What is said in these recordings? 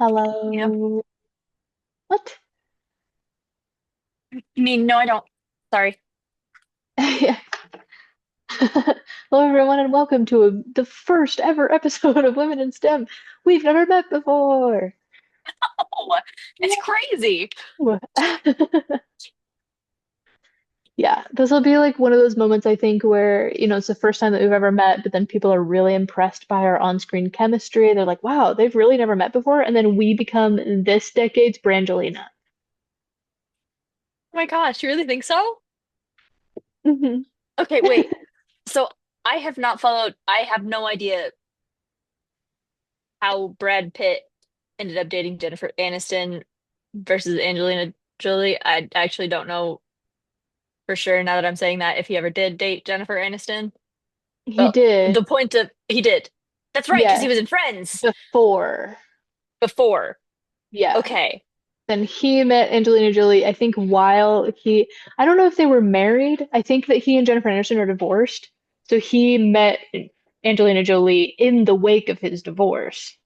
Yeah. Hello. What? I mean, no, I don't. Sorry. Yeah. Hello, everyone, and welcome to the first ever episode of Women in STEM. We've never met before. Oh, it's crazy. Woo. Yeah, this will be like one of those moments I think where, it's the first time that we've ever met, but then people are really impressed by our on-screen chemistry. They're like, wow, they've really never met before. And then we become this decade's Brangelina. Oh my gosh, you really think so? Hmm. Okay, wait. So I have no idea how Brad Pitt ended up dating Jennifer Aniston versus Angelina Jolie. I actually don't know for sure now that I'm saying that if he ever did date Jennifer Aniston. He But did, the point of he did. That's right, because he yeah, was in Friends before. before. Yeah. Okay. Then he met Angelina Jolie, I think, I don't know if they were married. I think that he and Jennifer Aniston are divorced. So he met Angelina Jolie in the wake of his divorce,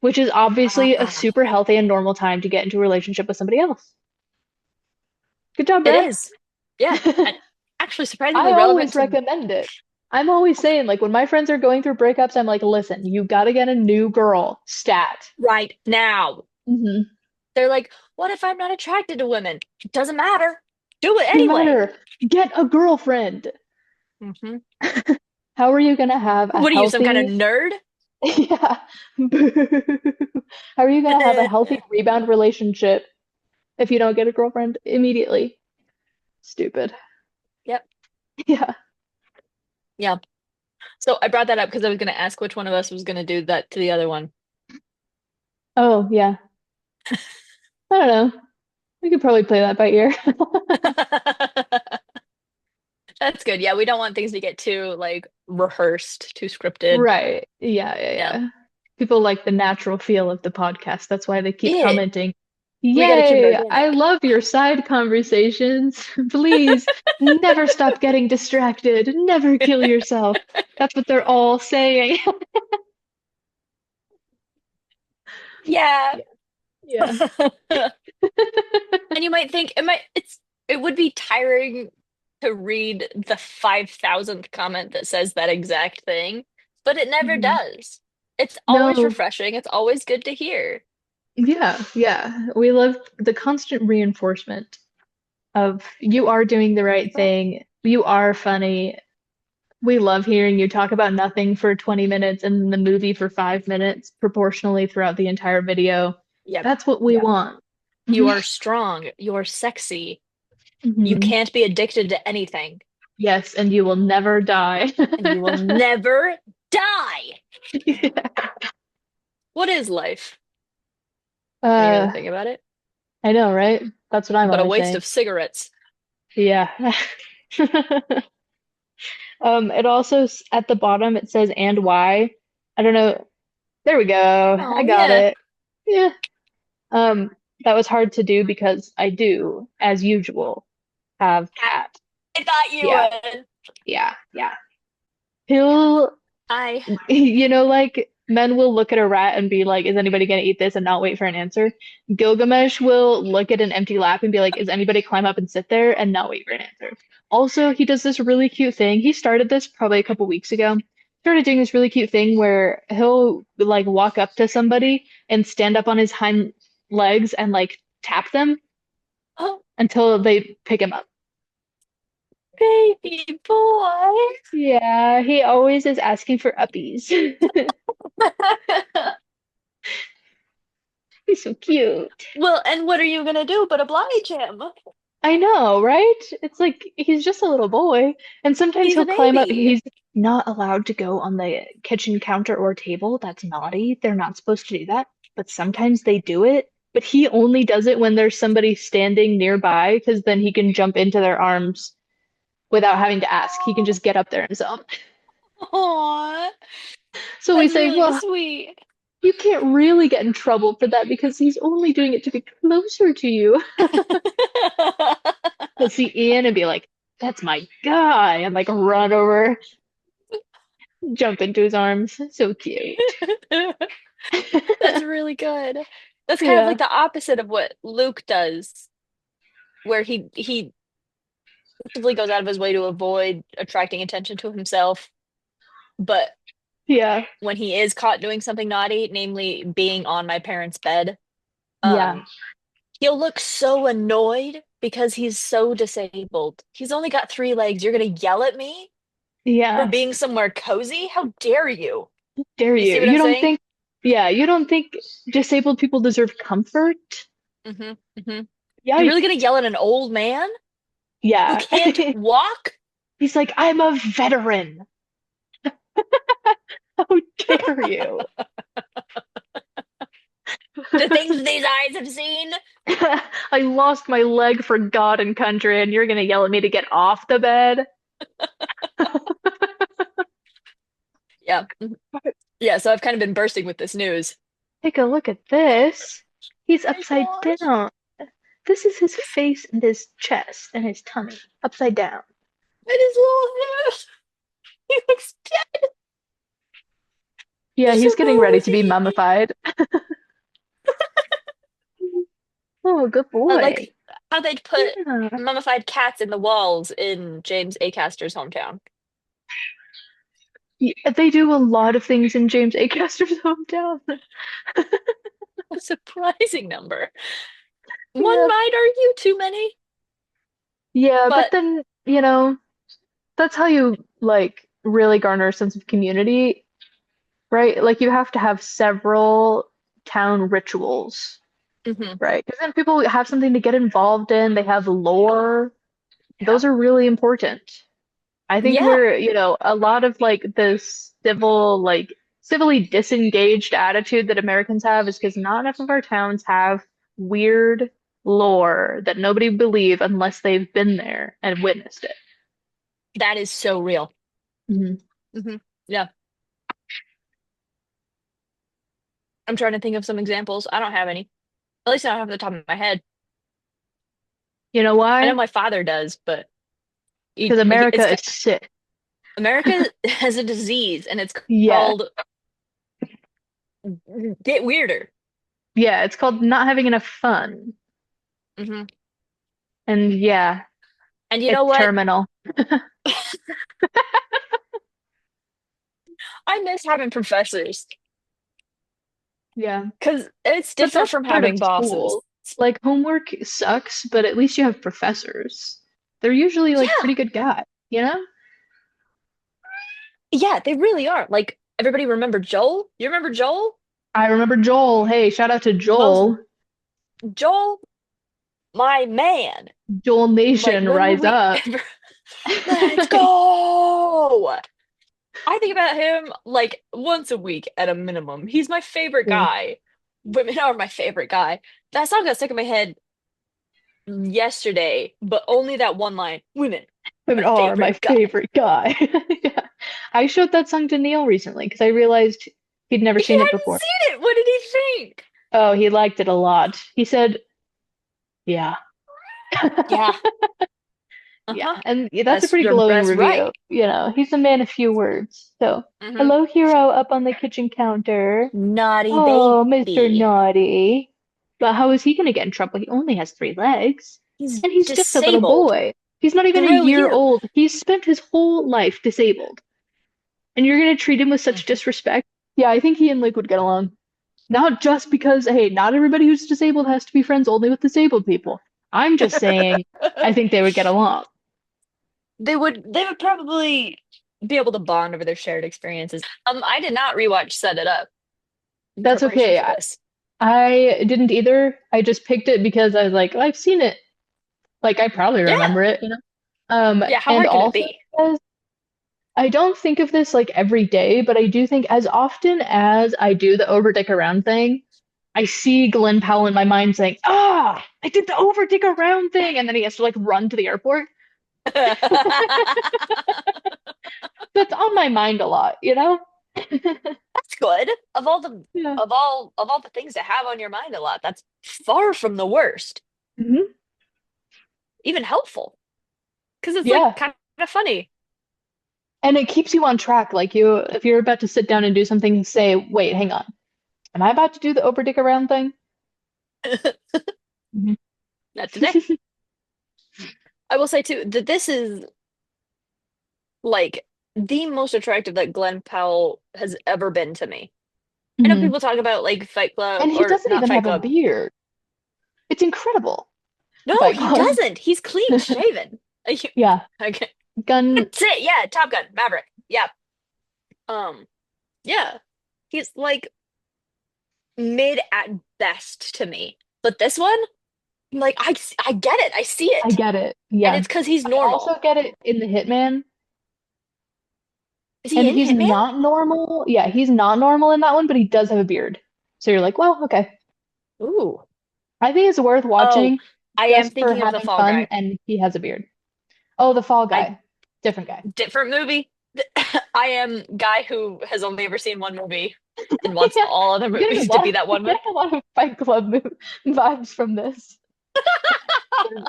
which is obviously a Ah, super healthy and normal time to get into a relationship with somebody else. Good job, it Brad. is. Yeah. And actually I surprisingly relevant always to recommend it. I'm always saying, like, when my friends are going through breakups, I'm like, listen, you gotta get a new girl. Stat. right now. Hmm. They're like, what if I'm not attracted to women? It doesn't matter. Do it No anyway. matter. Get a girlfriend. Hmm. How are you gonna have a What are you, some kind of healthy nerd? Yeah. Boo. How are you gonna have a healthy rebound relationship if you don't get a girlfriend immediately? Stupid. Yep. Yeah. Yeah. So I brought that up because I was going to ask which one of us was going to do that to the other one. Oh, yeah. I don't know. We could probably play that by ear. That's good. Yeah, we don't want things to get too like rehearsed, too scripted. Right. Yeah, yeah, Yeah. yeah. People like the natural feel of the podcast. That's why they keep Yeah. commenting. We got to keep it Yay! I organic. love your side conversations. Please never stop getting distracted. Never kill yourself. That's what they're all saying. Yeah. Yeah. Yeah. And you might think it would be tiring to read the 5,000th comment that says that exact thing, but it never Mhm. does. It's always No, refreshing. It's always good to hear. yeah, yeah. We love the constant reinforcement of you are doing the right thing. You are funny. We love hearing you talk about nothing for 20 minutes and then the movie for 5 minutes proportionally throughout the entire video. Yep. That's what we Yep. want. You Mhm. are strong. You are sexy. You Mhm. can't be addicted to anything, Yes, and you will never die. and you will never die. Yeah. What is life when you really Uh, think about it? I know, right? That's what I'm But a always waste saying. of cigarettes. Yeah. It also at the bottom it says and why. I don't know. There we go. I Oh, got yeah. it. Yeah. Um, that was hard to do because I do, as usual, have cat. I thought you Yeah, would. yeah, yeah. He'll, I like men will look at a rat and be like, is anybody gonna eat this and not wait for an answer? Gilgamesh will look at an empty lap and be like, is anybody climb up and sit there and not wait for an answer? Also, he does this really cute thing. He started this probably a couple weeks ago. Started doing this really cute thing where he'll like walk up to somebody and stand up on his hind legs and like tap them Oh, until they pick him up. baby boy. Yeah, he always is asking for uppies. He's so cute. Well, and what are you gonna do but oblige him? I know, right? It's like he's just a little boy. And sometimes He's a he'll climb up. baby. He's not allowed to go on the kitchen counter or table. That's naughty. They're not supposed to do that. But sometimes they do it. But he only does it when there's somebody standing nearby, because then he can jump into their arms without having to ask. He can just get up there himself. Aw, So we that's say, really well, sweet. you can't really get in trouble for that because he's only doing it to be closer to you. He'll see Ian and be like, that's my guy, and like run over, jump into his arms. So cute. That's really God. That's kind of Yeah. like the opposite of what Luke does, where he actively goes out of his way to avoid attracting attention to himself. But Yeah. when he is caught doing something naughty, namely being on my parents' bed, Yeah. um, he'll look so annoyed because he's so disabled. He's only got 3 legs. You're gonna yell at me for Yeah. being somewhere cozy? How dare you? Dare You you? see what I'm You don't saying? think, yeah, you don't think disabled people deserve comfort? Hmm. Hmm. You're really gonna Yikes. yell at an old man who Yeah. can't walk? He's like, I'm a veteran. How dare you? The things these eyes have seen? I lost my leg for God and country, and you're gonna yell at me to get off the bed? Yeah. Mhm. Yeah, so I've kind of been bursting with this news. Take a look at this. He's Oh my upside gosh. down. This is his face and his chest and his tummy upside down. And his little hair. He looks dead. Yeah, He's so he's getting ready to be cozy. mummified. Oh, good boy. Like how they'd put Yeah. mummified cats in the walls in James Acaster's hometown. Yeah, they do a lot of things in James Acaster's hometown. A surprising number. One Yeah. might argue too many, Yeah, but but then, that's how you like really garner a sense of community, right? Like you have to have several town rituals, mhm. right? Because then people have something to get involved in, they have lore. Yeah. Those are really important. I think Yeah, we're, a lot of like this civilly disengaged attitude that Americans have is because not enough of our towns have weird lore that nobody believe unless they've been there and witnessed it. that is so real. Mhm. Hmm. Yeah. I'm trying to think of some examples. I don't have any. At least I don't have the top of my head. You know I know why? my father does, but Because it's America is sick. America has a disease and it's Yeah. called get weirder. Yeah, it's called not having enough fun. Hmm. And yeah, And you know it's what? terminal. I miss having professors Yeah. because it's But different that's from part of having bosses. school. Like homework sucks, but at least you have professors. They're usually like Yeah. pretty good guys, you know? Yeah, they really are. Like everybody remember Joel? You remember Joel? I remember Joel. Hey, shout out to Most Joel. Joel, my man. Joel Like Nation, when would rise we up. ever let's go? I think about him like once a week at a minimum. He's my favorite Yeah. guy. Women are my favorite guy. That song got stuck in my head yesterday, but only that one line. Women, Women my are my favorite guy. favorite guy. Yeah. I showed that song to Neil recently because I realized he'd never He seen it hadn't before. seen it. What did he think? Oh, he liked it a lot. He said, yeah. Yeah. Yeah, Uh-huh. and that's a pretty glowing That's review. right. He's a man of few words. So, Hmm. hello, hero up on the kitchen counter. Naughty Oh, Mr. baby. Naughty. But how is he going to get in trouble? He only has 3 legs. He's And he's just a little disabled. boy. He's not even a Bro, year you. old. He's spent his whole life disabled. And you're going to treat him with such Mhm. disrespect? Yeah, I think he and Luke would get along. Not just because, hey, not everybody who's disabled has to be friends only with disabled people. I'm just saying, I think they would get along. They would probably be able to bond over their shared experiences. I did not rewatch Set It Up in That's preparation okay. for this. I didn't either. I just picked it because I was like, "Oh, I've seen it. Like, I probably Yeah. remember it. Yeah, how And hard can it also be? because I don't think of this like every day, but I do think as often as I do the over dick around thing, I see Glenn Powell in my mind saying, I did the over dick around thing. And then he has to like run to the airport. That's on my mind a lot? That's good. Yeah. Of all the things to have on your mind a lot, that's far from the worst. Hmm. Even helpful. Because it's like Yeah. kind of funny. And it keeps you on track. Like if you're about to sit down and do something, say, wait, hang on. Am I about to do the Oprah dick around thing? Mhm. Not today. I will say too that this is like the most attractive that Glenn Powell has ever been to me. I know Mhm. people talk about like Fight Club And he or doesn't not even Fight have a Club. beard. It's incredible. No, Fight he Club. doesn't. He's clean shaven. Yeah. Okay. Gun. That's it. Yeah, Top Gun, Maverick. Yeah. Um, yeah. He's like mid at best to me. But this one, like I get it. I see I it. get it. And Yeah. it's because he's I also normal. get it in the Hitman. Is he And in he's Hitman? not normal. Yeah, he's not normal in that one, but he does have a beard. So you're like, well, okay. Ooh. I think it's worth Oh, watching I am just for thinking of the having Fall fun, Guy. and he has a beard. Oh, the Fall I Guy. Different guy. different movie. I am guy who has only ever seen one movie and wants Yeah, all other I'm getting a movies to lot be of that I'm one movie. getting a lot of Fight Club vibes from this.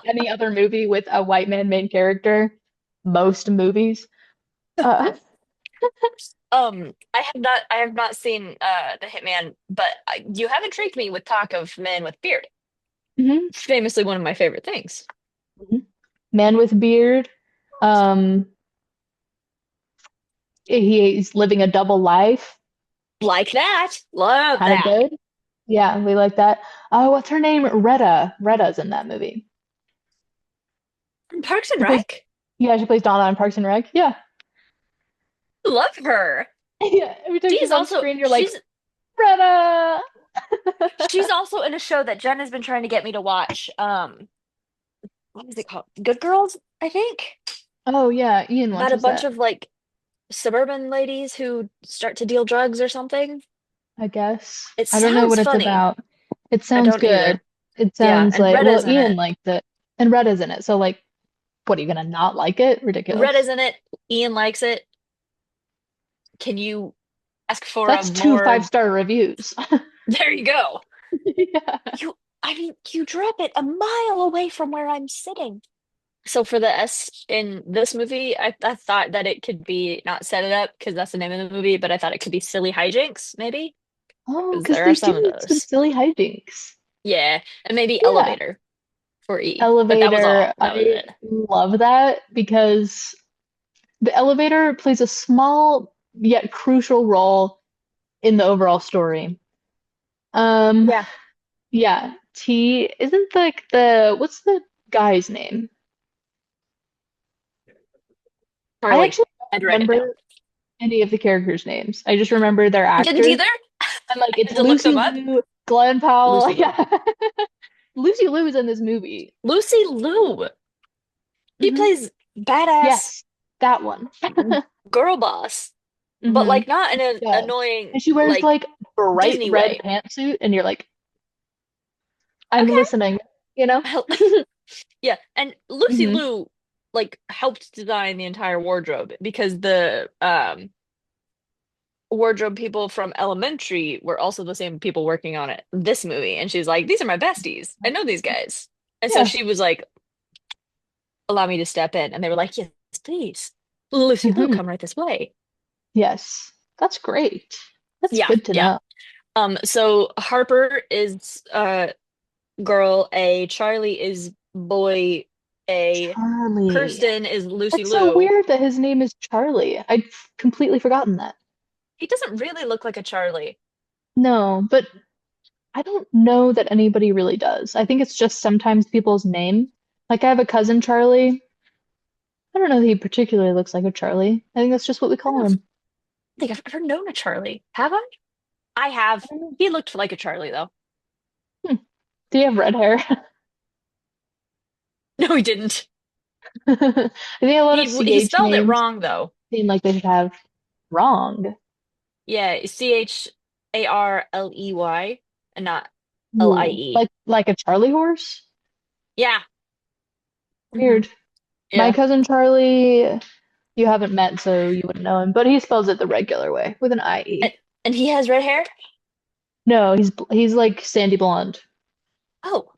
Any other movie with a white man main character, most movies. Uh, I have not seen The Hitman, but you have intrigued me with talk of men with beard. mhm, Famously one of my favorite things. mhm. Man with beard. Um, he's living a double life. Like that. Love Kind of that. good. Yeah, we like that. Oh, what's her name? Retta. Retta's in that movie. From Parks and She plays, Rec. yeah, she plays Donna on Parks and Rec. Yeah. Love her. Yeah, every time She's she's on also screen, you're like, she's Retta. she's also in a show that Jen has been trying to get me to watch. What is it called? Good Girls, I think. Oh yeah, Ian About a watches bunch that, of like suburban ladies who start to deal drugs or something. I guess. It I don't know sounds what it's funny. about. It I sounds don't good. either. It Yeah, sounds and like, well, Retta's in Ian it. liked it. And Retta's in it. So like, what are you gonna not like it? Retta's Ridiculous. in it. Ian likes it. Can you ask for a That's two more? five-star reviews. There you go. Yeah. I mean, you drop it a mile away from where I'm sitting. So for the S in this movie, I thought that it could be not set it up because that's the name of the movie, but I thought it could be silly hijinks, maybe, Oh, because because there are they some of do some those. silly hijinks. Yeah, and maybe Yeah. elevator for E. But that was Elevator, all. That was I it. love that because the elevator plays a small yet crucial role in the overall story. Um, Yeah. yeah, T isn't like the what's the guy's name? I Charlie. actually I'd don't write it down. remember any of the characters' names. I just remember their I didn't actors. either. I'm like, I it's had to look Lucy them up. Liu, Glenn Powell. Lucy Liu. Yeah. Lucy Liu is in this movie. Lucy Liu. She Hmm. plays badass Yes, that one. girl boss, but Hmm. like not in an Yes. annoying And she wears like like bright Disney red way. pantsuit, and you're like, I'm Okay. listening, you know? Yeah, and Lucy Hmm. Liu like helped design the entire wardrobe because the wardrobe people from Elementary were also the same people working on it this movie, and she's like, "These are my besties. I know these guys." And so Yeah. she was like, "Allow me to step in," and they were like, "Yes, please, Lucy Liu, Hmm. come right this way." Yes. That's great. That's Yeah, good to yeah. know. So Harper is girl A, Charlie is boy A, Charlie. Kirsten is Lucy That's so Liu. weird that his name is Charlie. I'd completely forgotten that. He doesn't really look like a Charlie. No, but I don't know that anybody really does. I think it's just sometimes people's name. Like I have a cousin Charlie. I don't know that he particularly looks like a Charlie. I think that's just what we I call don't him. think I've ever known a Charlie. Have I? I have. I don't know. He looked like a Charlie though. Hmm. Do you have red hair? No, he didn't. I think a lot of He CH spelled it names wrong though. seem like they should have wrong. Yeah, Charley and not Ooh, Lie. like a Charlie horse? Yeah. Hmm. Weird. My Yeah. cousin Charlie, you haven't met, so you wouldn't know him, but he spells it the regular way with an And, IE. and he has red hair? No, he's like sandy blonde. Oh,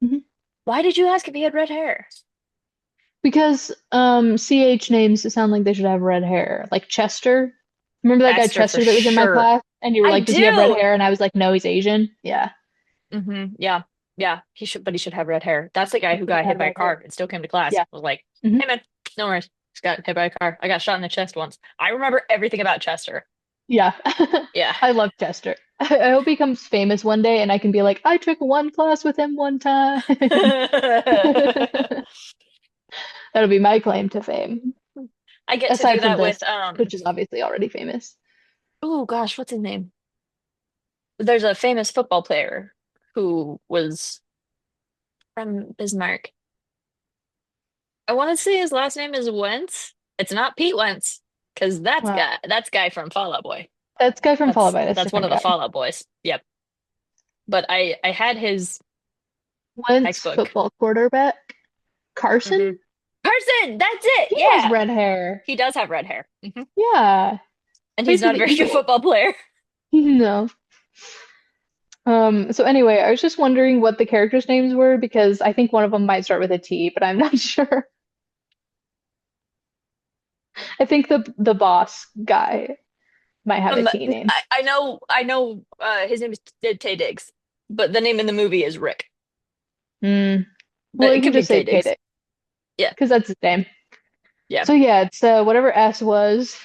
Mhm. why did you ask if he had red hair? Because CH names sound like they should have red hair. Like Chester. Remember that guy Chester for Chester that was in my sure. class? And you were I like, does he have red do. hair? And I was like, no, he's Asian. Yeah. Yeah. Yeah. He should have red hair. That's the guy He who should have got hit had by a red hair. car and still came to class. Yeah. I was like, hmm hey man, no worries. Just got hit by a car. I got shot in the chest once. I remember everything about Chester. Yeah. Yeah. I love Chester. I hope he becomes famous one day and I can be like, I took one class with him one time. That'll be my claim to fame, I get to do aside from that with this, which is obviously already famous. oh gosh, what's his name? There's a famous football player who was from Bismarck. I want to say his last name is Wentz. It's not Pete Wentz, because Wow. that's guy from Fall Out Boy. That's guy from Fall Out That's Boy. That's a that's one different of the guy. Fall Out Boys. Yep. But I had his Wentz, textbook. football quarterback. hmm Carson? Carson, that's it. He has Yeah. red hair. He does have red hair. Yeah. And he's not a Basically, very he's good football player. no. So anyway, I was just wondering what the characters' names were because I think one of them might start with a T, but I'm not sure. I think the boss guy might have a Um, T name. I know his name is Tay Diggs, but the name in the movie is Rick. Hmm. Well, But you it can could be just say Tay Tay Diggs. Day Yeah. because that's his name. Yeah. So yeah, it's whatever S was,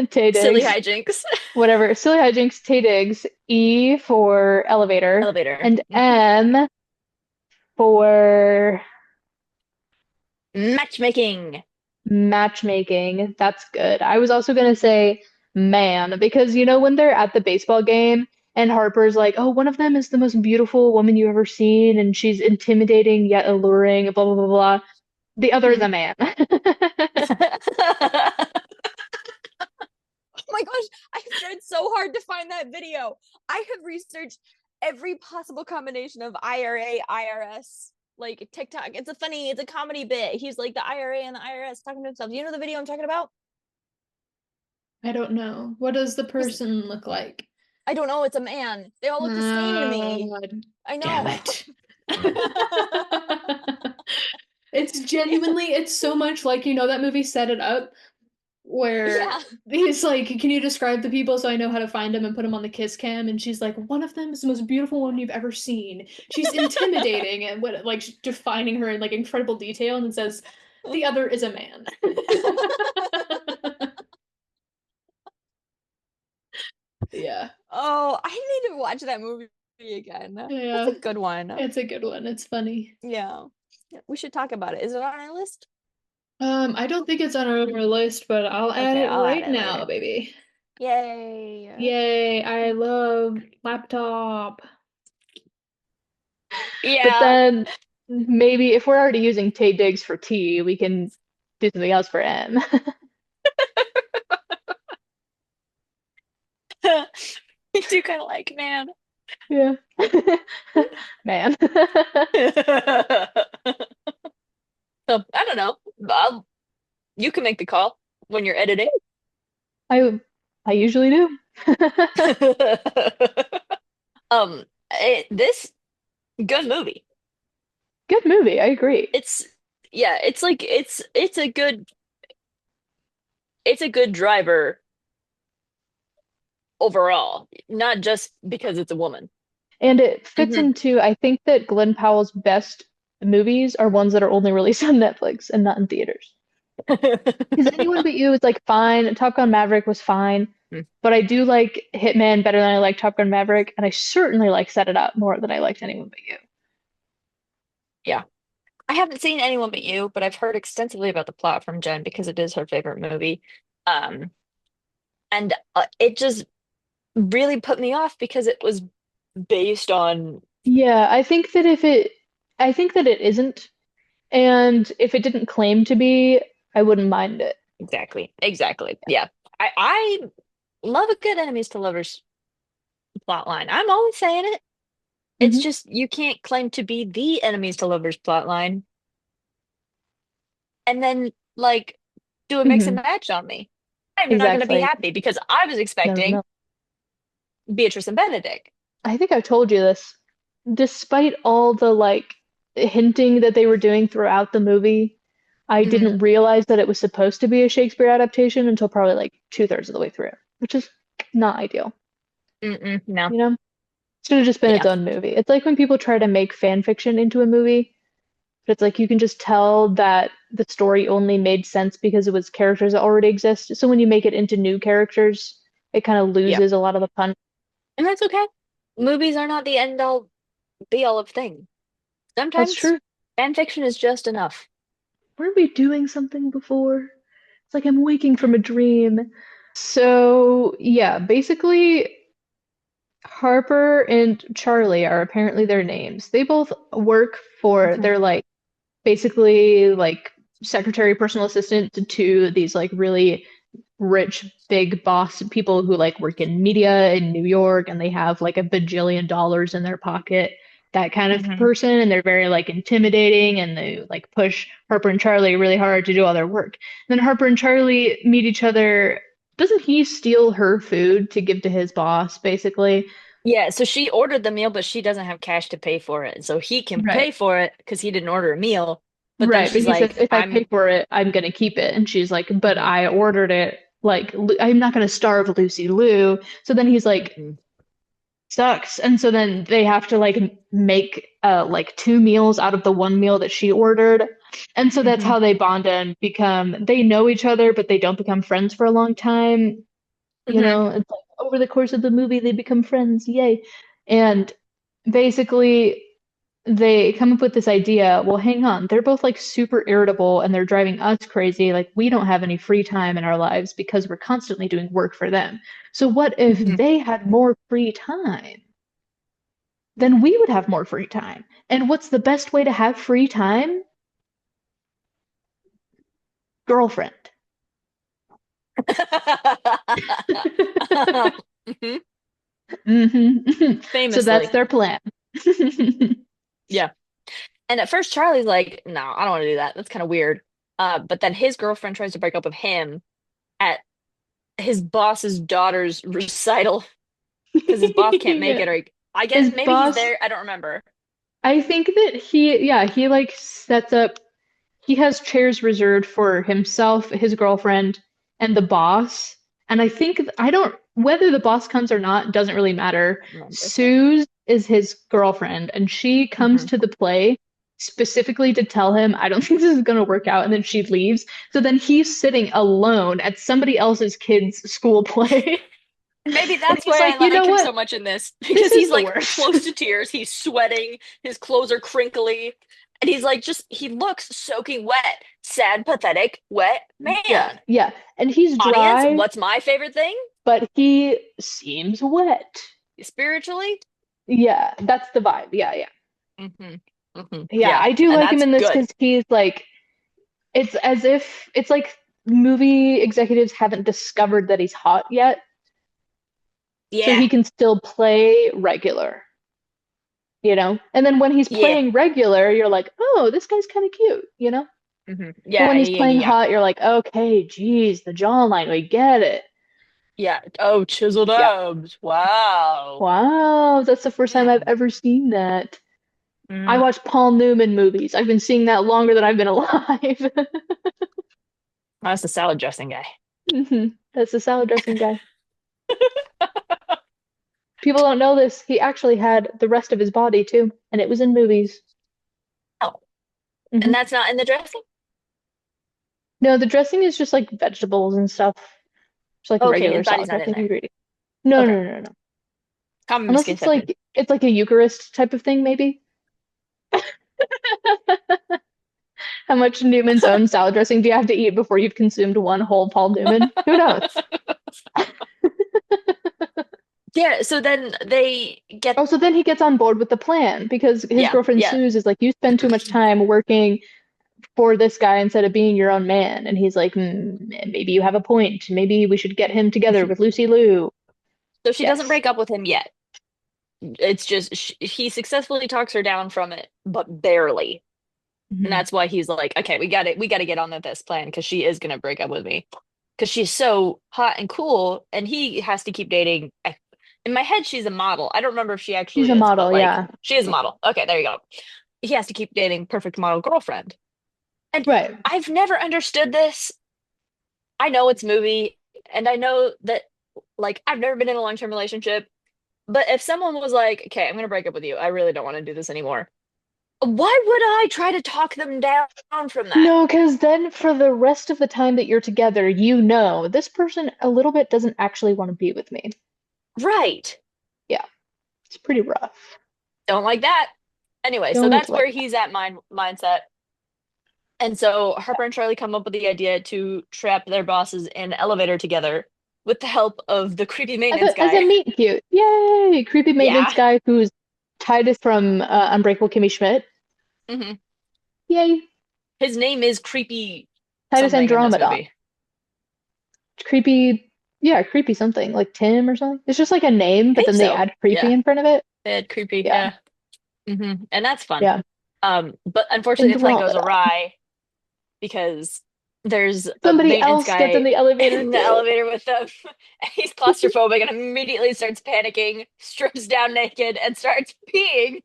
Tay Silly Diggs, hijinks. whatever. Silly hijinks, Tay Diggs. E for elevator, Elevator. and M for Matchmaking. matchmaking. That's good. I was also gonna say man because when they're at the baseball game and Harper's like, "Oh, one of them is the most beautiful woman you've ever seen, and she's intimidating yet alluring." Blah blah blah blah. The other is a man. Oh my gosh, I've tried so hard to find that video. I have researched every possible combination of IRA, IRS, like TikTok. It's a comedy bit. He's like the IRA and the IRS talking to himself. Do you know the video I'm talking about? I don't know. What does the There's, person look like? I don't know, it's a man. They all look the same to me. God I damn know. it. It's genuinely, it's so much like, that movie Set It Up, where Yeah. he's like, can you describe the people so I know how to find them and put them on the kiss cam? And she's like, one of them is the most beautiful woman you've ever seen. She's intimidating and what like defining her in like incredible detail, and it says the other is a man. Yeah. Oh, I need to watch that movie again. That's Yeah. a good one. It's a good one. It's funny. Yeah. We should talk about it. Is it on our list? I don't think it's on our list, but I'll add Okay, it I'll add right it now, later. baby. Yay. Yay, I love laptop. But Yeah. then maybe if we're already using Tay Diggs for T, we can do something else for M. You do kind of like, man. Yeah. Man. So, I don't know. You can make the call when you're editing. I I usually do. This good movie. Good movie, I agree. It's yeah, it's like it's a good driver overall, not just because it's a woman. And it fits hmm into, I think that Glenn Powell's best movies are ones that are only released on Netflix and not in theaters. Because Anyone But You is like fine. Top Gun Maverick was fine. But I do like Hitman better than I like Top Gun Maverick, and I certainly like Set It Up more than I liked Anyone But You. Yeah. I haven't seen Anyone But You, but I've heard extensively about the plot from Jen because it is her favorite movie. Um, and it just really put me off because it was based on Yeah, I think that it isn't, and if it didn't claim to be, I wouldn't mind it. exactly. Yeah. I love a good enemies to lovers plot line. I'm always saying it. It's hmm just you can't claim to be the enemies to lovers plot line and then like do a mix and hmm match on me. I'm not gonna be Exactly. happy because I was No, no, expecting no. Beatrice and Benedict. I think I've told you this. Despite all the like hinting that they were doing throughout the movie, I Mhm. didn't realize that it was supposed to be a Shakespeare adaptation until probably like two-thirds of the way through, which is not ideal. No. you know? Should have just been its Yeah. own movie. It's like when people try to make fan fiction into a movie, but it's like you can just tell that the story only made sense because it was characters that already exist. So when you make it into new characters, it kind of Yep. loses a lot of the fun. And that's okay. Movies are not the end all be all of thing. That's Sometimes true. fan fiction is just enough. Weren't we doing something before? It's like I'm waking from a dream. So, yeah, basically, Harper and Charlie are apparently their names. They both work for, Mhm. they're like basically like secretary, personal assistant to these like really rich, big boss people who like work in media in New York and they have like a bajillion dollars in their pocket. That kind of Mhm. person, and they're very like intimidating and they like push Harper and Charlie really hard to do all their work. Then Harper and Charlie meet each other. Doesn't he steal her food to give to his boss, basically? Yeah, so she ordered the meal, but she doesn't have cash to pay for it. So he can Right. pay for it because he didn't order a meal. But then Right, but she's he says like, if I pay I'm for it, I'm gonna keep it. And she's like, but mhm, I ordered it. Like, I'm not gonna starve Lucy Liu. So then he's like, mhm, sucks. And so then they have to like make like two meals out of the one meal that she ordered. And so that's mhm, how they bond and become they know each other, but they don't become friends for a long time. You mhm. know, it's like over the course of the movie they become friends. Yay. And basically they come up with this idea, well, hang on, they're both like super irritable and they're driving us crazy. Like, we don't have any free time in our lives because we're constantly doing work for them. So, what if Mhm. they had more free time? Then we would have more free time. And what's the best way to have free time? Girlfriend. Mhm. hmm So, that's Famously. their plan. Yeah. And at first Charlie's like, no, I don't want to do that. That's kind of weird. But then his girlfriend tries to break up with him at his boss's daughter's recital because his boss can't make Yeah. it, or I get His maybe he's boss, there. I don't remember. I think that yeah, he like sets up he has chairs reserved for himself, his girlfriend, and the boss. And I think I don't whether the boss comes or not doesn't really matter. I don't remember. Suze is his girlfriend, and she comes Hmm. to the play specifically to tell him, I don't think this is going to work out, and then she leaves. So then he's sitting alone at somebody else's kid's school play. And maybe And that's he's why I like, you like know him so what? much in this This because is he's the like worst. close to tears. He's sweating. His clothes are crinkly. And he's like, just, he looks soaking wet. Sad, pathetic, wet Yeah, man. yeah. And he's Audience, dry, what's my favorite thing? but he seems wet. Spiritually? Yeah, that's the vibe. Yeah, yeah. Hmm. Hmm. Yeah, Yeah. I do And like him that's in this good. because he's like, it's as if it's like movie executives haven't discovered that he's hot yet, so Yeah. he can still play regular, you know? And then when he's Yeah. playing regular, you're like, oh, this guy's kind of cute, you know? Hmm. But Yeah. when Yeah. he's Yeah. playing Yeah. hot, you're like, okay, geez, the jawline, we get it. Yeah. Oh, chiseled Yeah. abs. Wow. Wow, that's the first time I've Yeah. ever seen that. I Mm. watch Paul Newman movies. I've been seeing that longer than I've been alive. That's the salad dressing guy. That's the salad dressing guy. People don't know this. He actually had the rest of his body too, and it was in movies. Oh, and hmm that's not in the dressing? No, the dressing is just like vegetables and stuff. It's like Okay, his regular body's salad not in dressing there. ingredients. No, Okay. no, no, no. Common Unless it's misconception. like a Eucharist type of thing, maybe. How much Newman's own salad dressing do you have to eat before you've consumed one whole Paul Newman? Who knows? Yeah, so then they get Oh, so then he gets on board with the plan because his yeah, girlfriend yeah. Suze is like, you spend too much time working for this guy instead of being your own man. And he's like, maybe you have a point. Maybe we should get him together with Lucy Liu. So she doesn't Yes. break up with him yet. It's just he successfully talks her down from it, but barely. And Mhm. that's why he's like, okay, we got to get on to this plan because she is gonna break up with me because she's so hot and cool, and he has to keep dating. In my head, she's a model. I don't remember if she She's actually a is, but model, like yeah. she is a model. Okay, there you go. He has to keep dating perfect model girlfriend. And Right. I've never understood this. I know it's movie, and I know that like I've never been in a long-term relationship, But if someone was like, okay, I'm gonna break up with you, I really don't want to do this anymore. Why would I try to talk them down from that? No, because then for the rest of the time that you're together, you know this person a little bit doesn't actually want to be with me. Right. Yeah, it's pretty rough. Don't like that. Anyway, so Don't that's like where he's at mindset. And so Harper and Charlie come up with the idea to trap their bosses in an elevator together with the help of the creepy maintenance as a guy. meet cute. Yay! Creepy maintenance Yeah. guy who's Titus from Unbreakable Kimmy Schmidt. hmm Yay! His name is Creepy Titus something in this Andromeda. movie. Creepy, yeah, creepy something like Tim or something. It's just like a name, I but think then they so. add creepy Yeah. in front of it. Ed Creepy. Yeah, Yeah. And that's fun. yeah. But unfortunately the plan goes Andromeda. awry because there's a Somebody maintenance else gets in guy the elevator in the too. elevator with them. And he's claustrophobic and immediately starts panicking, strips down naked, and starts peeing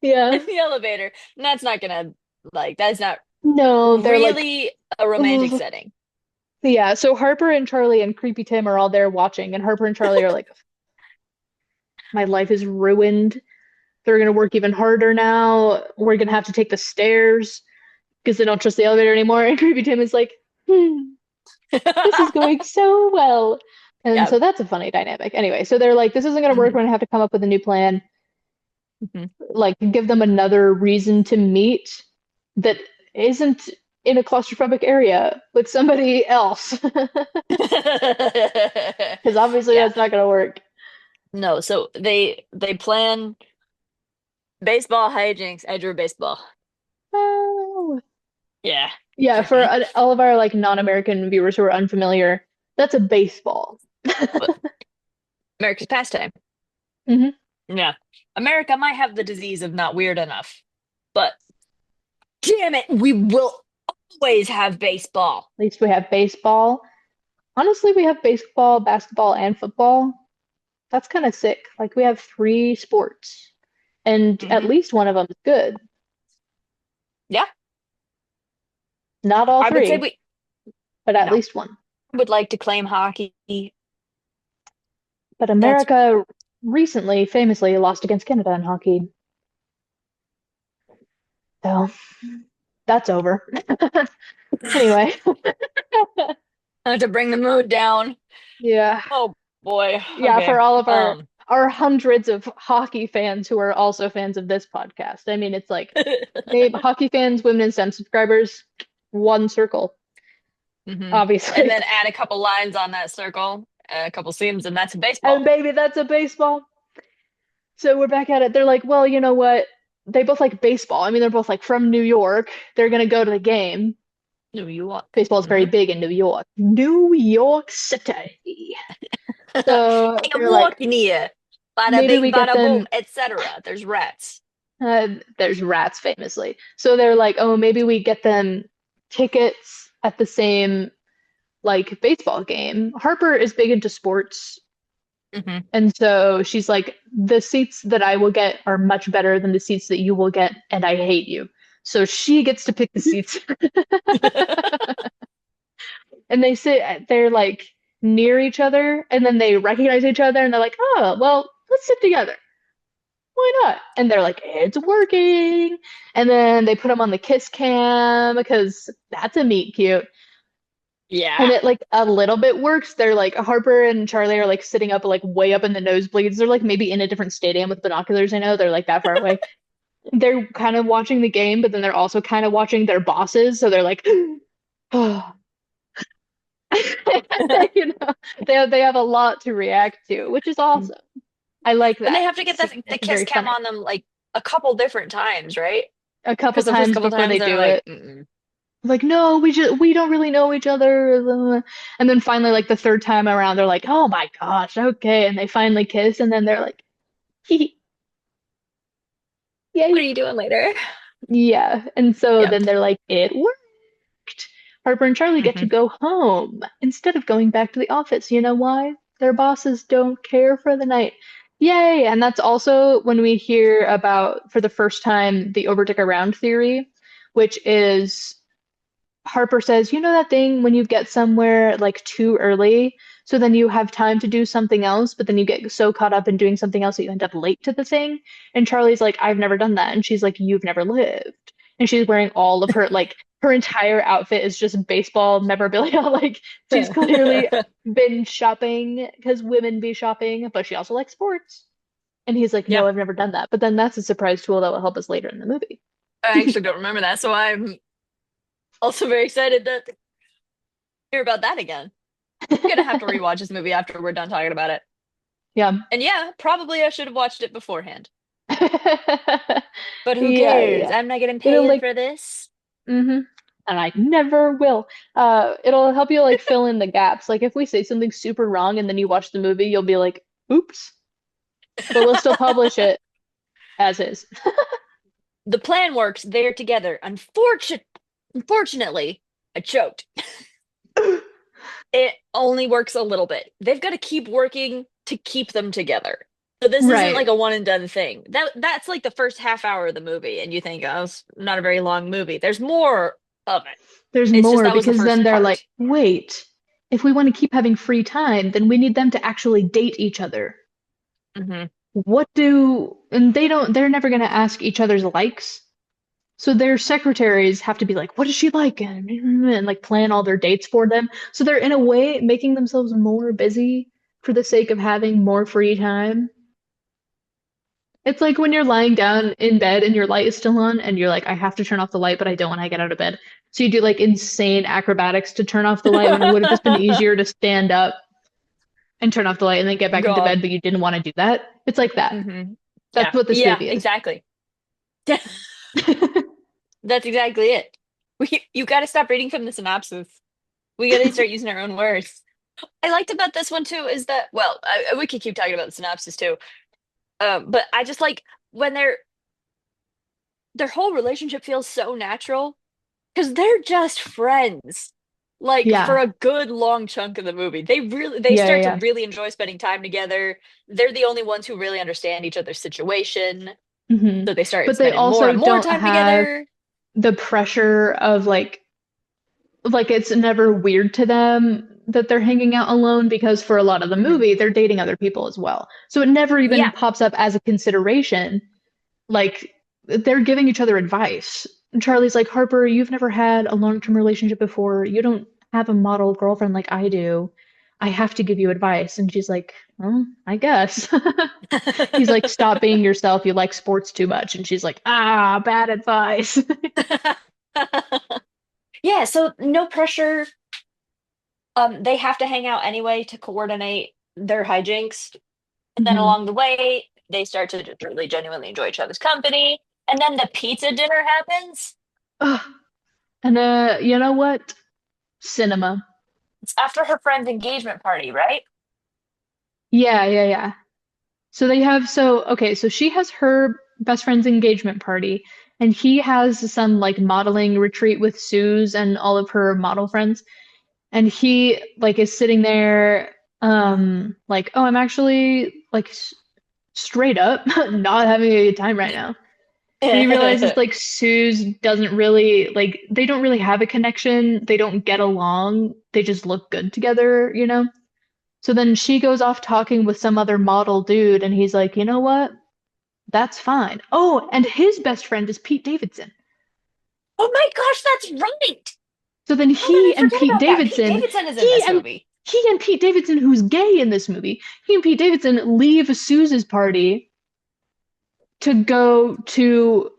Yeah. in the elevator. And that's not gonna that's not No, they're like, really a romantic ugh. setting. Yeah. So Harper and Charlie and Creepy Tim are all there watching, and Harper and Charlie are like, my life is ruined. They're gonna work even harder now. We're gonna have to take the stairs because they don't trust the elevator anymore. And Creepy Tim is like, this is going so well. And Yeah. so that's a funny dynamic. Anyway, so they're like, this isn't gonna work. Mhm. We're gonna have to come up with a new plan. Mhm. Like, give them another reason to meet that isn't in a claustrophobic area with somebody else. Because obviously Yeah. that's not gonna work. No, so they plan baseball hijinks. I drew baseball. Oh. Yeah. Yeah, for all of our like non-American viewers who are unfamiliar, that's a baseball. But America's pastime. Hmm. Yeah. America might have the disease of not weird enough, but damn it, we will always have baseball. At least we have baseball. Honestly, we have baseball, basketball, and football. That's kind of sick. Like we have three sports, and at hmm least one of them is good. Yeah. Not all I would say three, we but at no least one. would like to claim hockey. But That's America recently, famously, lost against Canada in hockey. So that's over. Anyway, to bring the mood down. yeah. Oh boy. Yeah, for Okay. all of our hundreds of hockey fans who are also fans of this podcast. I mean, it's like name hockey fans, women and STEM subscribers, one circle, And obviously. then add a couple lines on that circle, a couple seams, and that's And baseball. baby, that's a baseball. So we're back at it. They're like, well, you know what? They both like baseball. I mean, they're both like from New York. They're gonna go to the game. New York. Baseball is very big in New York. New York City. So Hey, I'm they're like, walking here. Bada maybe bing, we get bada boom, them. etc. There's rats. There's rats famously. So they're like, oh, maybe we get them tickets at the same like baseball game. Harper is big into sports. hmm And so she's like, the seats that I will get are much better than the seats that you will get, and I hate you. So she gets to pick the seats. And they sit, they're like near each other, and then they recognize each other, and they're like, oh, well, let's sit together. Why not? And they're like, it's working. And then they put them on the kiss cam because that's a meet cute. And Yeah. it like a little bit works. They're like Harper and Charlie are like sitting up like way up in the nosebleeds. They're like maybe in a different stadium with binoculars. I know they're like that far away. They're kind of watching the game, but then they're also kind of watching their bosses. So they're like, oh, you know, they have a lot to react to, which is And awesome. I like they that. have to get the It's kiss very cam funny. on them like a couple different times, right? A couple Because the first times couple before times they they're do like, it. Like, no, we don't really know each other. And then finally, like the third time around, they're like, oh my gosh, okay. And they finally kiss, and then they're like, what are yay. you doing later? Yeah. And so Yeah. then they're like, it worked. Harper and Charlie get to hmm go home instead of going back to the office. You know why? Their bosses don't care for the night. Yay. And that's also when we hear about, for the first time, the overtick around theory, which is Harper says, you know that thing when you get somewhere like too early, so then you have time to do something else, but then you get so caught up in doing something else that you end up late to the thing. And Charlie's like, I've never done that. And she's like, you've never lived. And she's wearing all of her, like, her entire outfit is just baseball memorabilia. Like, she's clearly been shopping because women be shopping, but she also likes sports. And he's like, Yeah, no, I've never done that. But then that's a surprise tool that will help us later in the movie. I actually don't remember that, so I'm also very excited to hear about that again. I'm gonna have to rewatch this movie after we're done talking about it. Yeah. And yeah, probably I should have watched it beforehand. But who Yeah, cares? yeah. I'm not getting It'll paid like, for this. mm-hmm. And I never will. It'll help you like fill in the gaps. Like if we say something super wrong and then you watch the movie, you'll be like, oops. But we'll still publish it as is. The plan works. They're together. Unfortunately, I choked. It only works a little bit. They've got to keep working to keep them together. So this isn't Right. like a one and done thing. That's like the first half hour of the movie, and you think, oh, it's not a very long movie. There's more of it. There's It's just more that was the because then first they're like, part. wait, if we want to keep having free time, then we need them to actually date each other. Hmm. And they're never going to ask each other's likes. So their secretaries have to be like, what does she like? And like plan all their dates for them. So they're in a way making themselves more busy for the sake of having more free time. It's like when you're lying down in bed and your light is still on and you're like, I have to turn off the light, but I don't want to get out of bed. So you do like insane acrobatics to turn off the light when it would have just been easier to stand up and turn off the light and then get back into bed, God. but you didn't want to do that. It's like that. Hmm. That's Yeah. what this Yeah, movie is. exactly. That's exactly it. You got to stop reading from the synopsis. We got to start using our own words. I liked about this one too is that, well, we could keep talking about the synopsis too. But I just like when their whole relationship feels so natural because they're just friends. Like for Yeah. a good long chunk of the movie, they Yeah, start to yeah, really enjoy spending time together. They're the only ones who really understand each other's situation, yeah. so they start But they spending more also and more don't time have together. the pressure of like it's never weird to them that they're hanging out alone because for a lot of the Hmm. movie they're dating other people as well. So it never even Yeah. pops up as a consideration. Like they're giving each other advice. And Charlie's like, Harper, you've never had a long-term relationship before. You don't have a model girlfriend like I do. I have to give you advice. And she's like, well, I guess. He's like, stop being yourself. You like sports too much. And she's like, ah, bad advice. Yeah, so no pressure. They have to hang out anyway to coordinate their hijinks. And then Mhm. along the way, they start to just really genuinely enjoy each other's company. And then the pizza dinner happens. Ugh. And you know what? Cinema. It's after her friend's engagement party, right? Yeah, yeah, yeah. So she has her best friend's engagement party, and he has some like modeling retreat with Suze and all of her model friends. And he like is sitting there, like, oh, I'm actually like straight up not having a good time right now. And he realizes like Suze doesn't really like they don't really have a connection. They don't get along. They just look good together, you know? So then she goes off talking with some other model dude, and he's like, you know what? That's fine. Oh, and his best friend is Pete Davidson. Oh my gosh, that's right. So then How did I forget about that? Pete Davidson is in he this and movie. he and Pete Davidson, who's gay in this movie, he and Pete Davidson leave Suze's party to go to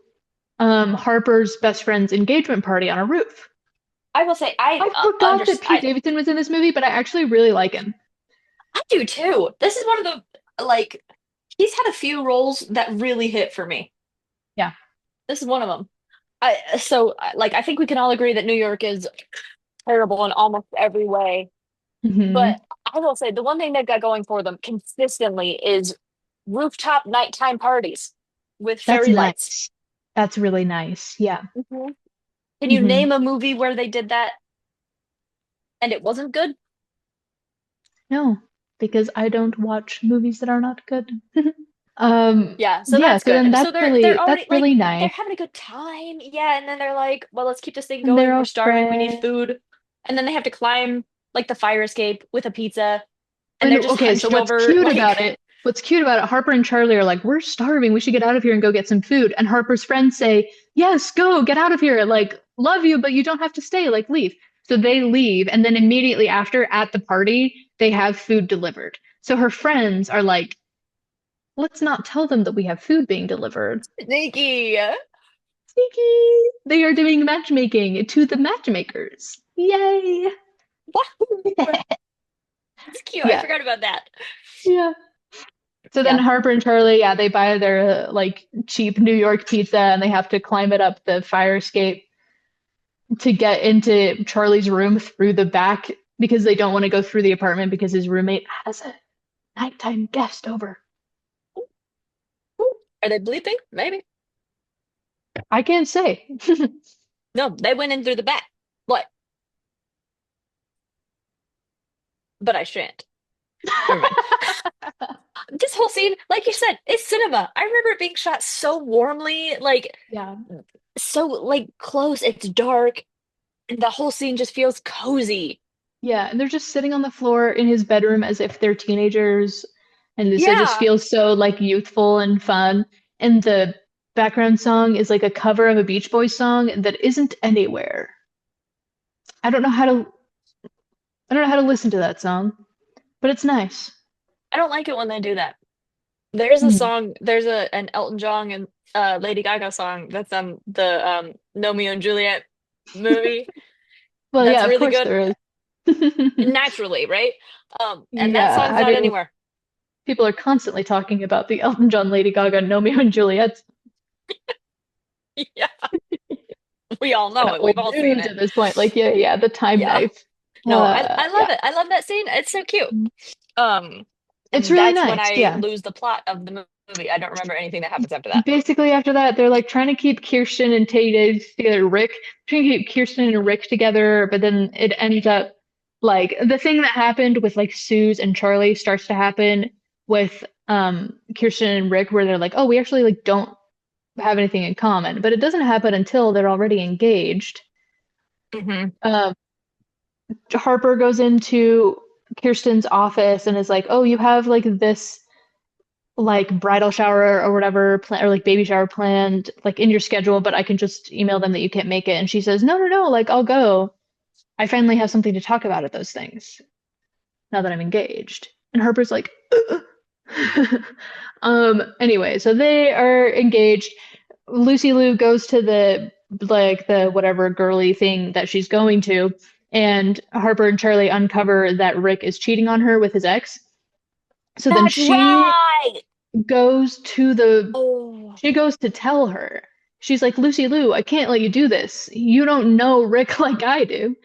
Harper's best friend's engagement party on a roof. I will say I I forgot that Pete Davidson was in this movie, but I actually really like him. I do too. This is one of the like he's had a few roles that really hit for me. Yeah. This is one of them. Like I think we can all agree that New York is terrible in almost every way. But Hmm. I will say the one thing they've got going for them consistently is rooftop nighttime parties with That's fairy lights. nice. That's really nice. Yeah. Mhm. Can you Hmm. name a movie where they did that and it wasn't good? No, because I don't watch movies that are not good. Yeah, so yeah, that's so then good. So they're that's already like really they're nice. having a good time. Yeah, and then they're like, well, let's keep this thing And they're going. We're all starving. We need friends. food. And then they have to climb like the fire escape with a pizza, and And they're just okay, so hunched over like what's cute about it, Harper and Charlie are like, we're starving. We should get out of here and go get some food. And Harper's friends say, yes, go, get out of here. Like, love you, but you don't have to stay. Like, leave. So they leave. And then immediately after, at the party, they have food delivered. So her friends are like, let's not tell them that we have food being delivered. sneaky. Sneaky! They are doing matchmaking to the matchmakers. Yay! Wahoo! It's cute. I Yeah, forgot about that. yeah. So then Yeah. Harper and Charlie, yeah, they buy their like cheap New York pizza and they have to climb it up the fire escape to get into Charlie's room through the back because they don't want to go through the apartment because his roommate has a nighttime guest over. Are they bleeping? Maybe. I can't say. No, they went in through the back. What? But I shan't. Never mind. This whole scene, like you said, is cinema. I remember it being shot so warmly, like Yeah. so like close. It's dark, and the whole scene just feels cozy. Yeah, and they're just sitting on the floor in his bedroom as if they're teenagers, and so it just Yeah, feels so like youthful and fun. And the background song is like a cover of a Beach Boys song that isn't anywhere. I don't know how to I don't know how to listen to that song, but it's nice. I don't like it when they do that. There's a Hmm. song, there's a an Elton John and Lady Gaga song that's on the Romeo and Juliet movie. Well, That's yeah, of really course good there is. naturally, right? And that Yeah, song's I not mean, anywhere. people are constantly talking about the Elton John, Lady Gaga, Romeo and Juliet. Yeah, we all Kind know of it. We've old all seen news it. at this point. Like, yeah, yeah, the time Yeah. knife. No, I love Yeah, it. I love that scene. It's so cute. Um, it's and really that's when nice. I Yeah. lose the plot of the movie. I don't remember anything that happens after that. Basically, after that, they're like trying to keep Kirsten and Tate together, Rick, trying to keep Kirsten and Rick together, but then it ends up like the thing that happened with like Suze and Charlie starts to happen with Kirsten and Rick, where they're like, oh, we actually like don't have anything in common, but it doesn't happen until they're already engaged. Hmm. Um, Harper goes into Kirsten's office and is like, oh, you have like this like bridal shower or whatever plan or like baby shower planned like in your schedule, but I can just email them that you can't make it. And she says, no, no, no, like I'll go. I finally have something to talk about at those things now that I'm engaged. And Harper's like, anyway, so they are engaged. Lucy Liu goes to the like the whatever girly thing that she's going to, and Harper and Charlie uncover that Rick is cheating on her with his ex. So then That's right. goes to the Oh, she goes to tell her. She's like, Lucy Liu, I can't let you do this. You don't know Rick like I do.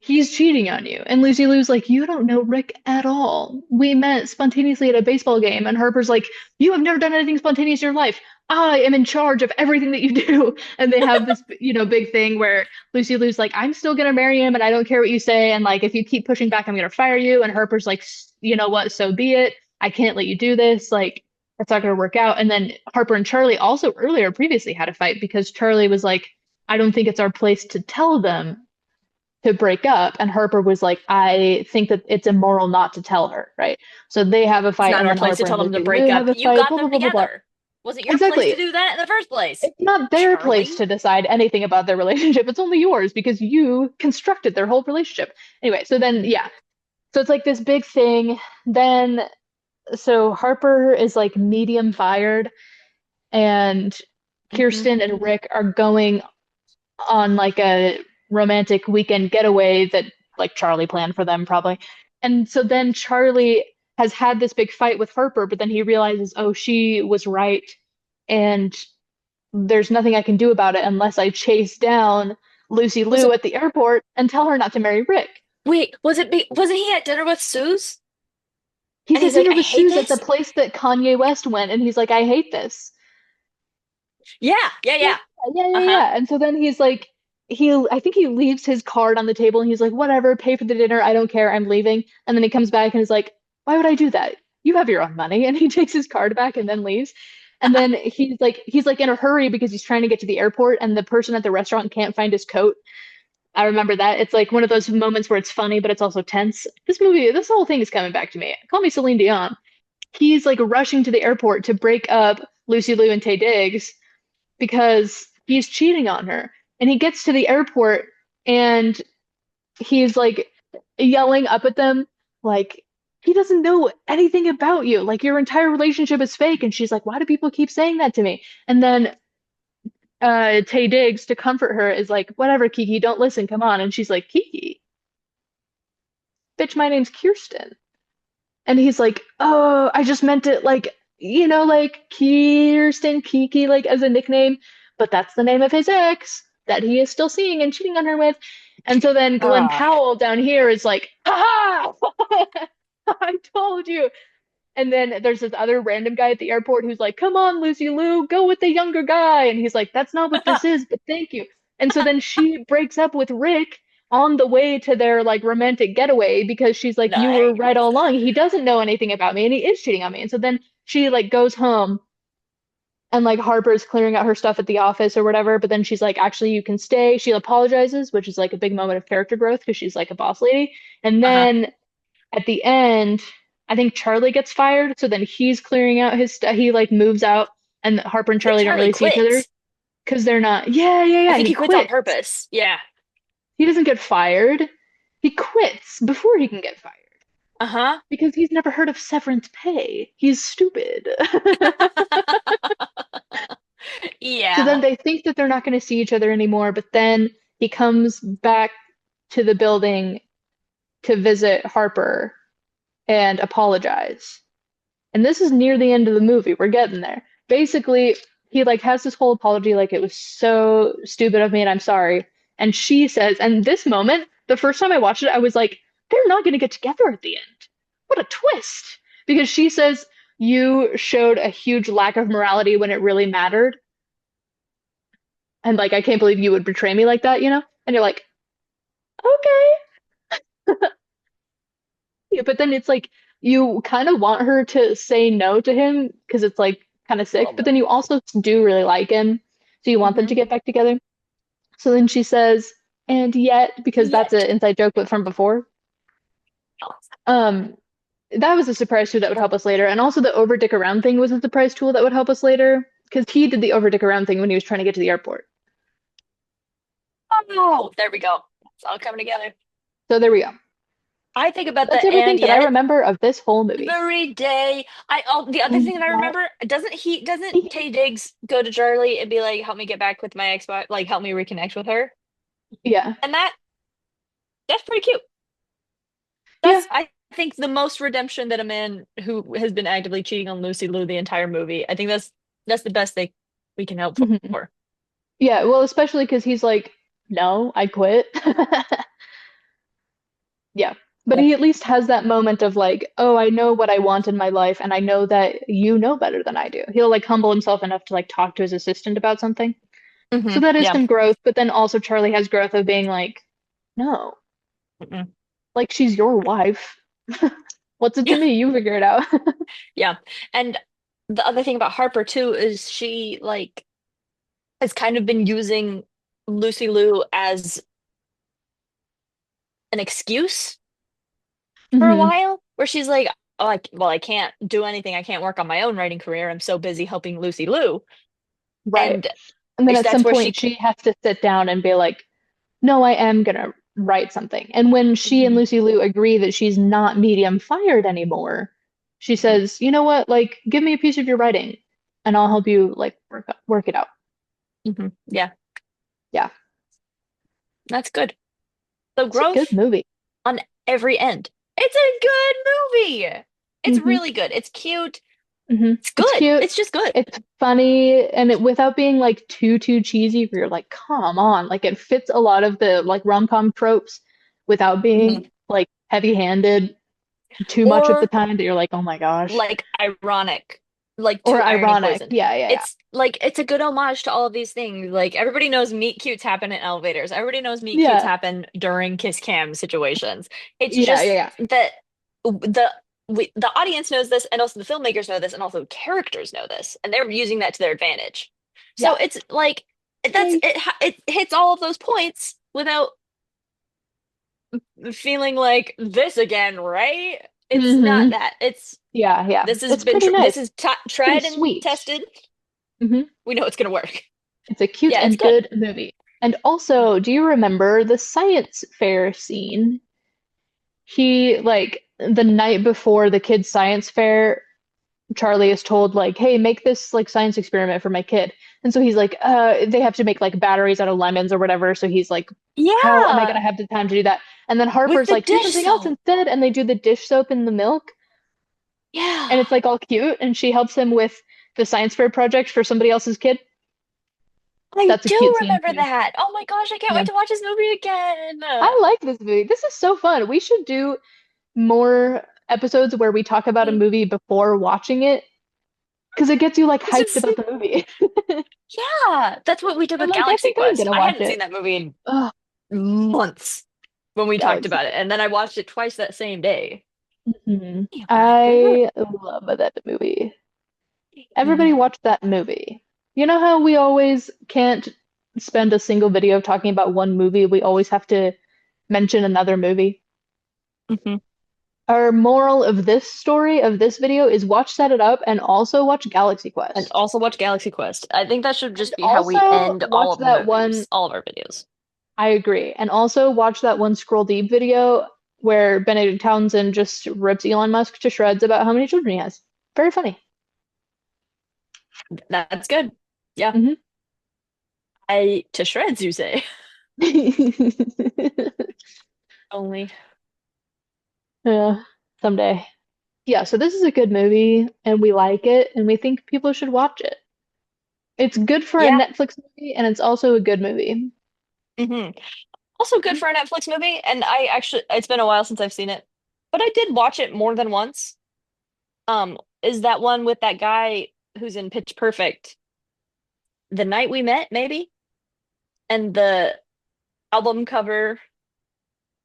He's cheating on you. And Lucy Liu's like, you don't know Rick at all. We met spontaneously at a baseball game. And Harper's like, you have never done anything spontaneous in your life. I am in charge of everything that you do. And they have this, big thing where Lucy Liu's like, I'm still going to marry him and I don't care what you say. And like, if you keep pushing back, I'm going to fire you. And Harper's like, you know what? So be it. I can't let you do this. Like, that's not going to work out. And then Harper and Charlie also earlier previously had a fight because Charlie was like, I don't think it's our place to tell them to break up. And Harper was like, I think that it's immoral not to tell her, right? So they have a it's fight, not and our then place to Harper tell and them to Lucy break Liu up. have a You fight, got blah, blah, them blah, blah, blah. together. Wasn't your place to Exactly. do that in the first place, It's not their place Charlie? to decide anything about their relationship. It's only yours because you constructed their whole relationship. Anyway, so then, yeah. So it's like this big thing. Then, so Harper is like medium fired, and Hmm. Kirsten and Rick are going on like a romantic weekend getaway that like Charlie planned for them probably. And so then Charlie has had this big fight with Harper, but then he realizes, oh, she was right, and there's nothing I can do about it unless I chase down Lucy Was Liu it? at the airport and tell her not to marry Rick. Wait, wasn't he at dinner with Suze? He's And at he's like, dinner I with hate Suze at the this. place that Kanye West went, and he's like, I hate this. Yeah, yeah, Yeah, yeah. yeah, yeah, Uh-huh. yeah. And so then he's like, I think he leaves his card on the table and he's like, whatever, pay for the dinner. I don't care. I'm leaving. And then he comes back and is like, why would I do that? you have your own money. And he takes his card back and then leaves. And then he's like in a hurry because he's trying to get to the airport and the person at the restaurant can't find his coat. I remember that. It's like one of those moments where it's funny, but it's also tense. This whole thing is coming back to me. Call me Celine Dion. He's like rushing to the airport to break up Lucy Liu and Tay Diggs because he's cheating on her. And he gets to the airport and he's like yelling up at them, like, he doesn't know anything about you. Like, your entire relationship is fake. And she's like, why do people keep saying that to me? And then Tay Diggs, to comfort her, is like, whatever, Kiki, don't listen, come on. And she's like, Kiki, bitch, my name's Kirsten. And he's like, oh, I just meant it like, like Kirsten, Kiki, like as a nickname, but that's the name of his ex that he is still seeing and cheating on her with. And so then Glenn Ah, Powell down here is like, ha I told you. And then there's this other random guy at the airport who's like, come on, Lucy Liu, go with the younger guy. And he's like, that's not what this is, but thank you. And so then she breaks up with Rick on the way to their like romantic getaway because she's like, you were nice. right all along. He doesn't know anything about me and he is cheating on me. And so then she like goes home and like Harper's clearing out her stuff at the office or whatever, but then she's like, actually, you can stay. She apologizes, which is like a big moment of character growth because she's like a boss lady. And Uh-huh. then at the end, I think Charlie gets fired, so then he's clearing out his stuff. He like moves out, and Harper and I think Charlie don't Charlie really see each other quits. because they're not. Yeah, yeah, I yeah. think He he quits on quits. purpose. Yeah. He doesn't get fired. He quits before he can get fired Uh-huh. because he's never heard of severance pay. He's stupid. So Yeah. then they think that they're not going to see each other anymore, but then he comes back to the building to visit Harper and apologize. And this is near the end of the movie. We're getting there. Basically, he like has this whole apology like it was so stupid of me and I'm sorry. And she says, and this moment, the first time I watched it, I was like, they're not going to get together at the end. What a twist. Because she says, you showed a huge lack of morality when it really mattered. And like, I can't believe you would betray me like that, you know? And you're like, okay. Yeah, but then it's like you kind of want her to say no to him because it's like kind of A little sick, but bit. then you also do really like him. So you want them Hmm. to get back together. So then she says, and yet, because that's an Yet. inside joke but from before, um, that was a surprise tool that would help us later. And also the over dick around thing was a surprise tool that would help us later because he did the over dick around thing when he was trying to get to the airport. Oh, there we go. It's all coming together. So there we go. I think about That's the everything and that I yet remember of this whole movie. every day. The other And thing that I yet, remember, doesn't Tay Diggs go to Charlie and be like, help me get back with my ex-wife, like help me reconnect with her? yeah, And that's pretty cute. yeah. That's I think the most redemption that a man who has been actively cheating on Lucy Liu the entire movie. I think that's the best thing we can hope Mhm. for. Yeah, well, especially because he's like, no, I quit. Yeah. But Yep. he at least has that moment of like, oh, I know what I want in my life, and I know that you know better than I do. He'll like humble himself enough to like talk to his assistant about something. So that is Yeah. some growth, but then also Charlie has growth of being like, no, Mm-mm. like she's your wife. What's it to Yeah. me? You figure it out. Yeah. And the other thing about Harper too is she like has kind of been using Lucy Liu as an excuse for a Hmm. while, where she's like, "Oh, well, I can't do anything. I can't work on my own writing career. I'm so busy helping Lucy Liu." Right. And And then at that's some where point she has to sit down and be like, no, I am gonna write something. And when she and Mhm, Lucy Liu agree that she's not medium fired anymore, she mhm, says, you know what, like, give me a piece of your writing and I'll help you like work it out. yeah, Yeah. that's good. So It's a good growth movie. on every end. It's a good movie. It's Hmm. really good. It's cute. Hmm. It's It's good. cute. It's just good. It's funny and it without being like too cheesy where you're like, come on. Like it fits a lot of the like rom-com tropes without Mhm. being like heavy-handed too much of the Or time that you're like, oh my gosh. like ironic, like Or to irony ironic. poisoned. Yeah, yeah, yeah. It's like it's a good homage to all of these things. Like everybody knows meet cutes happen in elevators. Everybody knows meet cutes Yeah. happen during kiss cam situations. It's Yeah, yeah, just yeah. that the the audience knows this, and also the filmmakers know this, and also characters know this, and they're using that to their advantage. So Yeah. it's like that's Yay. it hits all of those points without feeling like this again, right? It's not Hmm. that. It's Yeah, yeah. this has It's been pretty this nice. is Pretty tried and sweet. tested. Hmm. We know it's gonna work. It's a cute Yeah, it's and good. good movie. And also, do you remember the science fair scene? He, like, the night before the kids' science fair, Charlie is told, like, hey, make this, like, science experiment for my kid. And so he's like, they have to make, like, batteries out of lemons or whatever. So he's like, how am I gonna Yeah, have the time to do that? And then with Harper's the like, do dish something else soap. instead. And they do the dish soap in the milk. And Yeah, it's, like, all cute. And she helps him with the science fair project for somebody else's kid. I That's a do cute scene, remember too. that. Oh my gosh, I can't Yeah. wait to watch this movie again. I like this movie. This is so fun. We should do more episodes where we talk about a movie before watching it because it gets you like This hyped is about the movie. yeah, that's what we did You're with like, I Galaxy think I'm Quest. gonna I watch hadn't seen it. that movie Oh, in months when we talked Galaxy about it, and then I watched it twice that same day. Quest. You remember? I love that movie. Everybody Mhm. watch that movie. You know how we always can't spend a single video talking about one movie? We always have to mention another movie. Mhm. Our moral of this story, of this video, is watch Set It Up and also watch Galaxy And Quest. also watch Galaxy Quest. I think that should And just be how we also end all watch of the that movies, one, all of our videos. I agree. And also watch that one Scroll Deep video where Benedict Townsend just rips Elon Musk to shreds about how many children he has. Very funny. That's good. Yeah. Hmm. I to shreds, you say. Only. Yeah, someday. Yeah, so this is a good movie and we like it and we think people should watch it. It's good for a Yeah. Netflix movie and it's also a good movie. Hmm. Also good for a Netflix movie, and I actually it's been a while since I've seen it, but I did watch it more than once. Is that one with that guy who's in Pitch Perfect? The Night We Met, maybe? And the album cover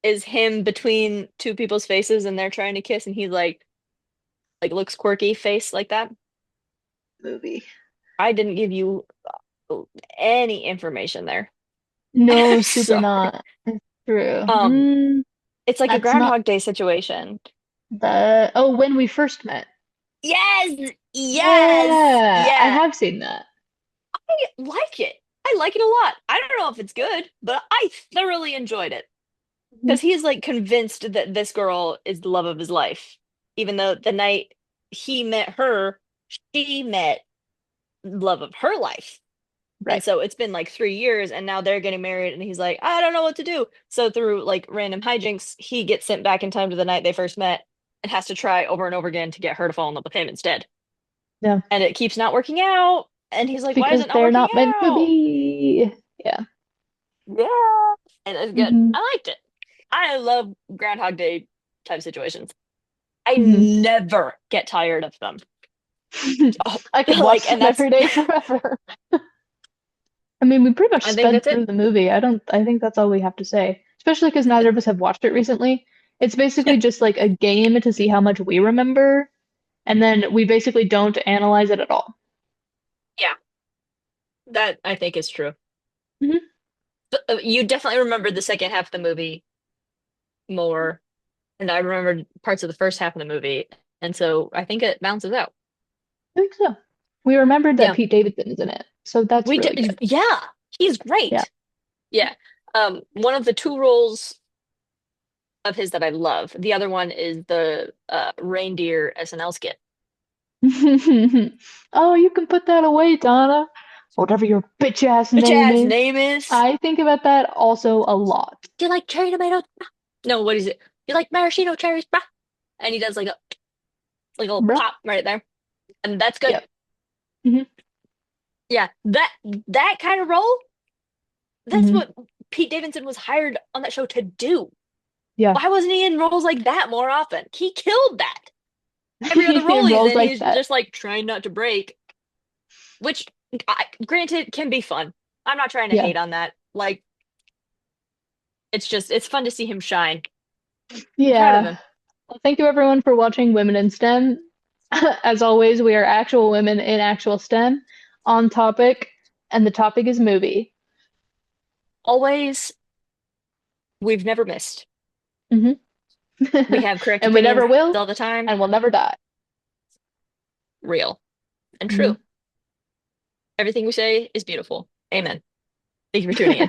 is him between two people's faces and they're trying to kiss and he's like looks quirky face like that. Movie. I didn't give you any information there. No, I'm super sorry. not. It's true. Um, it's like a That's not Groundhog Day situation. the. Oh, when we first met. Yes, yes, Yeah, I yeah. have seen that. I like it. I like it a lot. I don't know if it's good, but I thoroughly enjoyed it Mhm. because he's like convinced that this girl is the love of his life, even though the night he met her, she met love of her life. And Right. so it's been like 3 years and now they're getting married and he's like, I don't know what to do. So through like random hijinks, he gets sent back in time to the night they first met and has to try over and over again to get her to fall in love with him instead. Yeah. And it keeps not working out. And he's like, why is Because it not they're working not meant to out? be. Yeah. Yeah. And it's good. Hmm. I liked it. I love Groundhog Day type situations. I Hmm. never get tired of them. Oh, I could like, watch and them that's, every day forever. I mean, we pretty much I think sped that's it. through the movie. I think that's all we have to say. Especially because neither of us have watched it recently. It's basically just like a game to see how much we remember, and then we basically don't analyze it at all. Yeah, that I think is true. Hmm. But, you definitely remember the second half of the movie more, and I remembered parts of the first half of the movie, and so I think it balances out. I think so. We remembered that Yeah, Pete Davidson is in it, so that's we really did. good. Yeah, he's Yeah. great. Yeah. One of the two roles of his that I love. The other one is the reindeer SNL skit. Oh, you can put that away, Donna. Whatever your bitch ass Which name ass is. name is? I think about that also a lot. Do you like cherry tomatoes? No, what is it? You like maraschino cherries? Brah? And he does like a little Bruh. pop right there, and that's good. Yep. Hmm. Yeah, that kind of role. That's Hmm. what Pete Davidson was hired on that show to do. Yeah. Why wasn't he in roles like that more often? He killed that. Every other role he's Rolls in, like he's that. just like trying not to break, which, granted, can be fun. I'm not trying to Yeah. hate on that. Like, it's fun to see him shine. I'm proud of Yeah. him. Well, thank you everyone for watching Women in STEM. As always, we are actual women in actual STEM on topic, and the topic is movie. Always, we've never missed. Hmm. We have correct And we opinions never will, all the time. and we'll never die. Real and Mhm. true. Everything we say is beautiful. Amen. Thank you for tuning in.